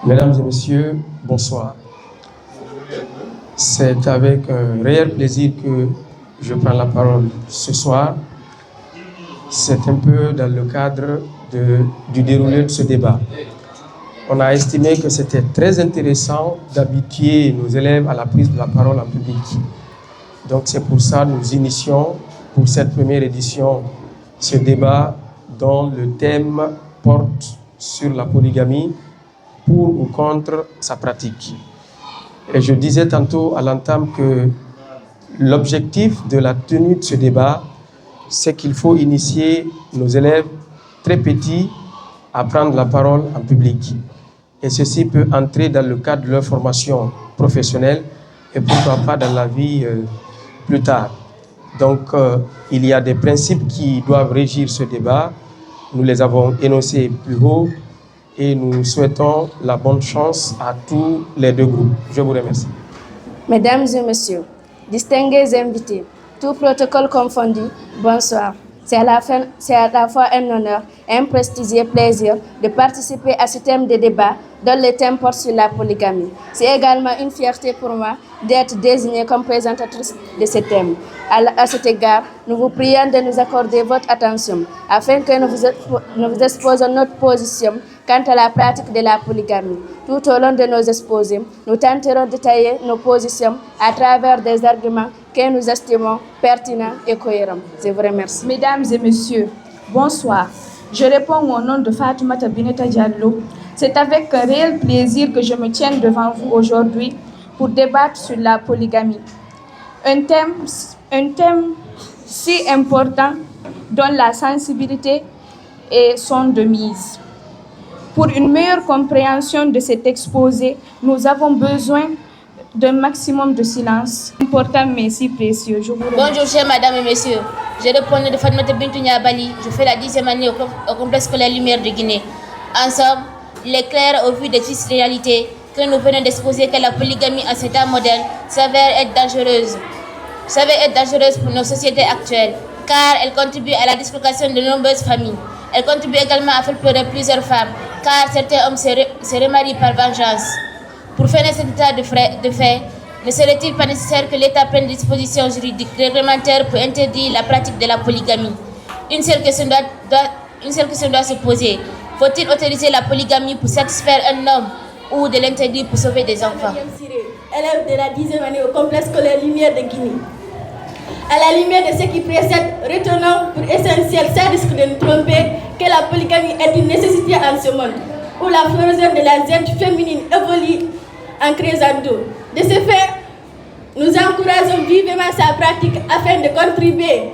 Mesdames et messieurs, bonsoir. C'est avec un réel plaisir que je prends la parole ce soir. C'est un peu dans le cadre du déroulé de ce débat. On a estimé que c'était très intéressant d'habituer nos élèves à la prise de la parole en public. Donc c'est pour ça que nous initions pour cette première édition ce débat dont le thème porte sur la polygamie, pour ou contre sa pratique. Et je disais tantôt à l'entame que l'objectif de la tenue de ce débat, c'est qu'il faut initier nos élèves très petits à prendre la parole en public. Et ceci peut entrer dans le cadre de leur formation professionnelle et pourquoi pas dans la vie plus tard. Donc, il y a des principes qui doivent régir ce débat. Nous les avons énoncés plus haut et nous souhaitons la bonne chance à tous les deux groupes. Je vous remercie. Mesdames et messieurs, distingués invités, tout protocole confondu, bonsoir. C'est à la fois un honneur et un prestigieux plaisir de participer à ce thème de débat dont le thème porte sur la polygamie. C'est également une fierté pour moi d'être désignée comme présentatrice de ce thème. À cet égard, nous vous prions de nous accorder votre attention afin que nous vous exposons notre position quant à la pratique de la polygamie. Tout au long de nos exposés, nous tenterons de détailler nos positions à travers des arguments que nous estimons pertinents et cohérents. Je vous remercie. Mesdames et messieurs, bonsoir. Je réponds au nom de Fatoumata Bineta Diallo. C'est avec un réel plaisir que je me tiens devant vous aujourd'hui pour débattre sur la polygamie. Un thème si important dont la sensibilité sont de mise. Pour une meilleure compréhension de cet exposé, nous avons besoin d'un maximum de silence. Important mais si précieux. Bonjour chers mesdames et messieurs. Je réponds de Fatoumata Bintou Niabali. Je fais la 10e année au complexe scolaire Lumière de Guinée. Ensemble, il est clair au vu des tristes réalités que nous venons d'exposer que la polygamie à cet état moderne s'avère être dangereuse pour nos sociétés actuelles, car elle contribue à la dislocation de nombreuses familles. Elle contribue également à faire pleurer plusieurs femmes, car certains hommes se remarient par vengeance. Pour freiner cet état de fait, ne serait-il pas nécessaire que l'État prenne des dispositions juridiques réglementaires pour interdire la pratique de la polygamie? Une seule question doit se poser. Faut-il autoriser la polygamie pour satisfaire un homme ou de l'interdire pour sauver des enfants? Élève de la 10e année au complexe scolaire Lumière de Guinée. À la lumière de ce qui précède, retenons pour essentiel, sans risque de nous tromper, que la polygamie est une nécessité en ce monde, où la floraison de la gente féminine évolue en crescendo. De ce fait, nous encourageons vivement sa pratique afin de contribuer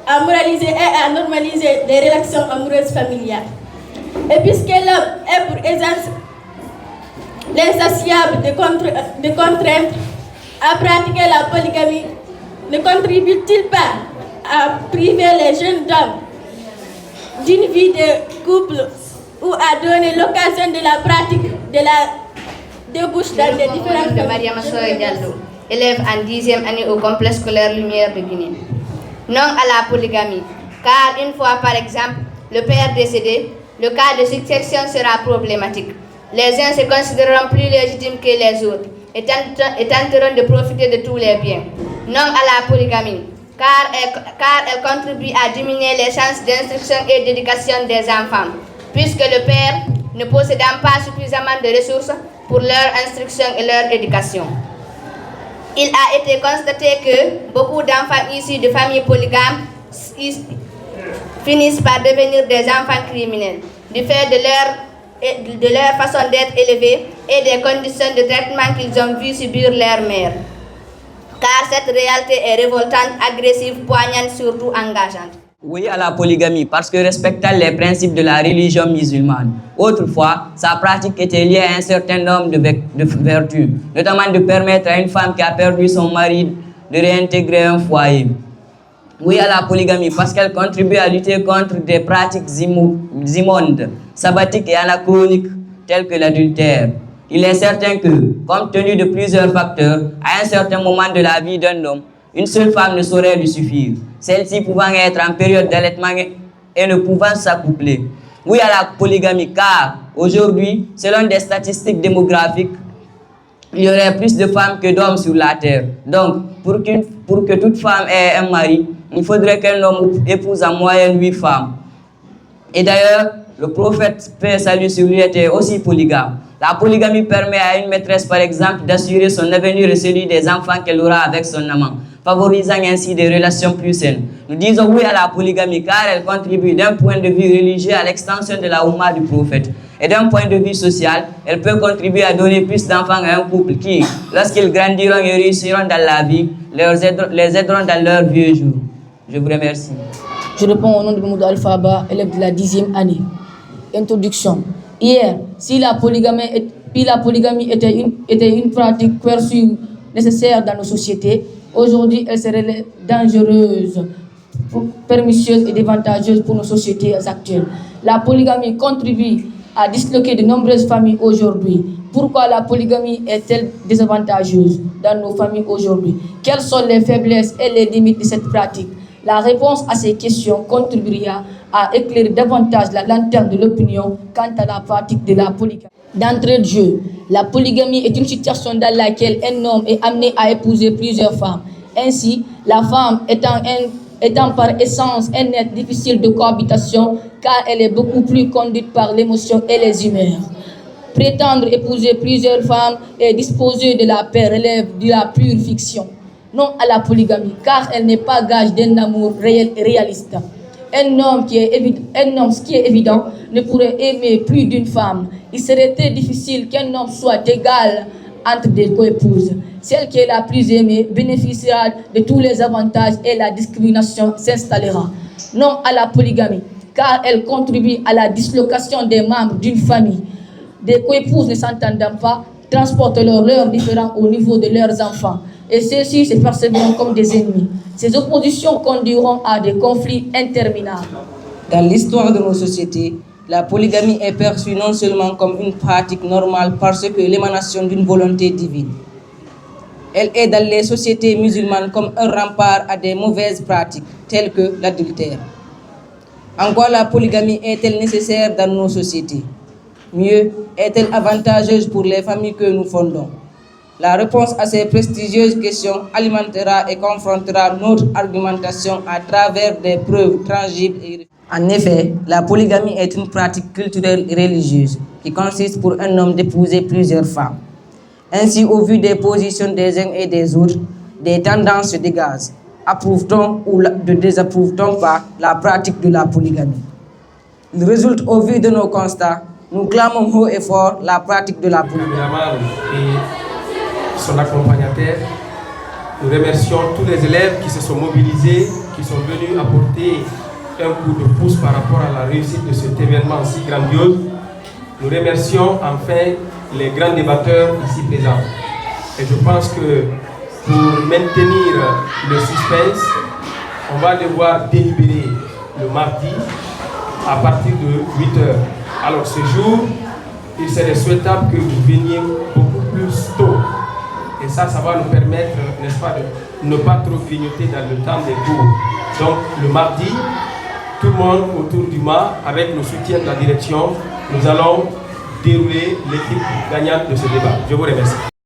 à moraliser et à normaliser les relations amoureuses familiales. Et puisque l'homme est pour essence l'insatiable de contraintes à pratiquer la polygamie, ne contribue-t-il pas à priver les jeunes hommes d'une vie de couple ou à donner l'occasion de la pratique de la débouche dans les différentes de Mariama Soye Diallo, élève en 10e année au complexe scolaire Lumière de Guinée. Non à la polygamie, car une fois par exemple le père décédé, le cas de succession sera problématique. Les uns se considéreront plus légitimes que les autres et tenteront de profiter de tous les biens. Non à la polygamie, car elle contribue à diminuer les chances d'instruction et d'éducation des enfants, puisque le père ne possédant pas suffisamment de ressources pour leur instruction et leur éducation. Il a été constaté que beaucoup d'enfants issus de familles polygames finissent par devenir des enfants criminels, du fait de leur façon d'être élevés et des conditions de traitement qu'ils ont vu subir leur mère. Car cette réalité est révoltante, agressive, poignante, surtout engageante. Oui à la polygamie parce que respectant les principes de la religion musulmane. Autrefois, sa pratique était liée à un certain nombre de vertus, notamment de permettre à une femme qui a perdu son mari de réintégrer un foyer. Oui à la polygamie parce qu'elle contribue à lutter contre des pratiques immondes, sabbatiques et anachroniques telles que l'adultère. Il est certain que, compte tenu de plusieurs facteurs, à un certain moment de la vie d'un homme, une seule femme ne saurait lui suffire, celle-ci pouvant être en période d'allaitement et ne pouvant s'accoupler. oui à la polygamie, car aujourd'hui, selon des statistiques démographiques, il y aurait plus de femmes que d'hommes sur la terre. Donc, pour que toute femme ait un mari, il faudrait qu'un homme épouse en moyenne 8 femmes. Et d'ailleurs, le prophète, paix et salut sur lui, était aussi polygame. La polygamie permet à une maîtresse, par exemple, d'assurer son avenir et celui des enfants qu'elle aura avec son amant, favorisant ainsi des relations plus saines. Nous disons oui à la polygamie car elle contribue d'un point de vue religieux à l'extension de la Oumma du prophète. Et d'un point de vue social, elle peut contribuer à donner plus d'enfants à un couple qui, lorsqu'ils grandiront et réussiront dans la vie, les aideront dans leurs vieux jours. Je vous remercie. Je réponds au nom de Mamoudou Alphaba, élève de la 10e année. Introduction. Hier, si la polygamie était une pratique perçue nécessaire dans nos sociétés, aujourd'hui elle serait dangereuse, pernicieuse et dévantageuse pour nos sociétés actuelles. La polygamie contribue à disloquer de nombreuses familles aujourd'hui. Pourquoi la polygamie est-elle désavantageuse dans nos familles aujourd'hui? Quelles sont les faiblesses et les limites de cette pratique? La réponse à ces questions contribuera à éclairer davantage la lanterne de l'opinion quant à la pratique de la polygamie. D'entrée de jeu, la polygamie est une situation dans laquelle un homme est amené à épouser plusieurs femmes. Ainsi, la femme étant par essence un être difficile de cohabitation car elle est beaucoup plus conduite par l'émotion et les humeurs. Prétendre épouser plusieurs femmes et disposer de la paix relève de la pure fiction. Non à la polygamie, car elle n'est pas gage d'un amour réel et réaliste. Ce qui est évident, ne pourrait aimer plus d'une femme. Il serait très difficile qu'un homme soit égal entre des coépouses. Celle qui est la plus aimée bénéficiera de tous les avantages et la discrimination s'installera. Non à la polygamie, car elle contribue à la dislocation des membres d'une famille. Des coépouses ne s'entendant pas transportent leurs différends au niveau de leurs enfants. Et ceux-ci se percevront comme des ennemis. Ces oppositions conduiront à des conflits interminables. Dans l'histoire de nos sociétés, la polygamie est perçue non seulement comme une pratique normale parce que l'émanation d'une volonté divine. Elle est dans les sociétés musulmanes comme un rempart à des mauvaises pratiques, telles que l'adultère. En quoi la polygamie est-elle nécessaire dans nos sociétés? Mieux, est-elle avantageuse pour les familles que nous fondons? La réponse à ces prestigieuses questions alimentera et confrontera notre argumentation à travers des preuves tangibles et... En effet, la polygamie est une pratique culturelle et religieuse qui consiste pour un homme d'épouser plusieurs femmes. Ainsi, au vu des positions des uns et des autres, des tendances se dégagent. Approuve-t-on ou ne désapprouve-t-on pas la pratique de la polygamie? Il résulte au vu de nos constats, nous clamons haut et fort la pratique de la polygamie. Son accompagnateur. Nous remercions tous les élèves qui se sont mobilisés, qui sont venus apporter un coup de pouce par rapport à la réussite de cet événement si grandiose. Nous remercions enfin les grands débatteurs ici présents. Et je pense que pour maintenir le suspense, on va devoir délibérer le mardi à partir de 8h. Alors ce jour, il serait souhaitable que vous veniez beaucoup plus tôt. Et ça va nous permettre, n'est-ce pas, de ne pas trop grignoter dans le temps des cours. Donc, le mardi, tout le monde autour du mât, avec le soutien de la direction, nous allons dérouler l'équipe gagnante de ce débat. Je vous remercie.